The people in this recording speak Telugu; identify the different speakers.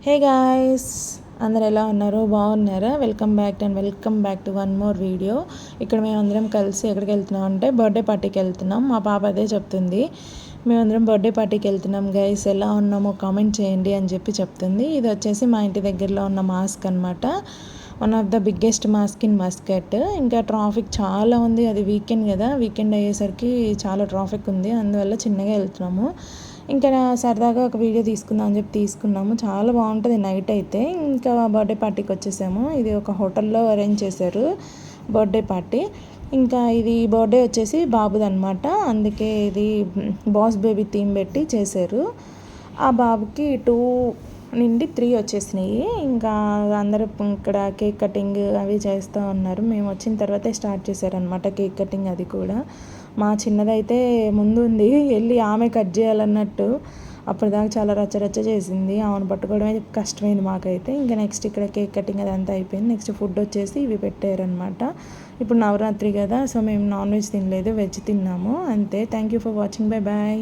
Speaker 1: హే గాయ్స్, అందరు ఎలా ఉన్నారు? బాగున్నారా? Welcome back to one more video. ఇక్కడ మేము అందరం కలిసి ఎక్కడికి వెళ్తున్నాం అంటే బర్త్డే పార్టీకి వెళ్తున్నాం. మా పాప అదే చెప్తుంది, మేమందరం బర్త్డే పార్టీకి వెళ్తున్నాం గైస్, ఎలా ఉన్నామో కామెంట్ చేయండి అని చెప్తుంది. ఇది వచ్చేసి మా ఇంటి దగ్గరలో ఉన్న మాస్క్ అనమాట. One of the biggest mask in Muscat. ఇంకా ట్రాఫిక్ చాలా ఉంది, అది వీకెండ్ కదా, వీకెండ్ అయ్యేసరికి చాలా ట్రాఫిక్ ఉంది, అందువల్ల చిన్నగా వెళ్తున్నాము. ఇంకా సరదాగా ఒక వీడియో తీసుకుందాం అని తీసుకున్నాము. చాలా బాగుంటుంది నైట్ అయితే. ఇంకా బర్త్డే పార్టీకి వచ్చేసాము. ఇది ఒక హోటల్లో అరేంజ్ చేశారు బర్త్డే పార్టీ. ఇంకా ఇది బర్త్డే వచ్చేసి బాబుది అనమాట, అందుకే ఇది బాస్ బేబీ థీమ్ పెట్టి చేశారు. ఆ బాబుకి 2 నుండి 3 వచ్చేసినాయి. ఇంకా అందరూ ఇక్కడ కేక్ కటింగ్ అవి చేస్తూ ఉన్నారు. మేము వచ్చిన తర్వాతే స్టార్ట్ చేశారనమాట కేక్ కటింగ్. అది కూడా మా చిన్నదైతే ముందు ఉంది, వెళ్ళి ఆమె కట్ చేయాలన్నట్టు అప్పటిదాకా చాలా రచ్చరచ్చ చేసింది. ఆమెను పట్టుకోవడమే కష్టమైంది మాకైతే. ఇంకా నెక్స్ట్ ఇక్కడ కేక్ కటింగ్ అదంతా అయిపోయింది. నెక్స్ట్ ఫుడ్ వచ్చేసి ఇవి పెట్టారనమాట. ఇప్పుడు నవరాత్రి కదా, సో మేము నాన్ వెజ్ తినలేదు, వెజ్ తిన్నాము అంతే. Thank you for watching. Bye bye.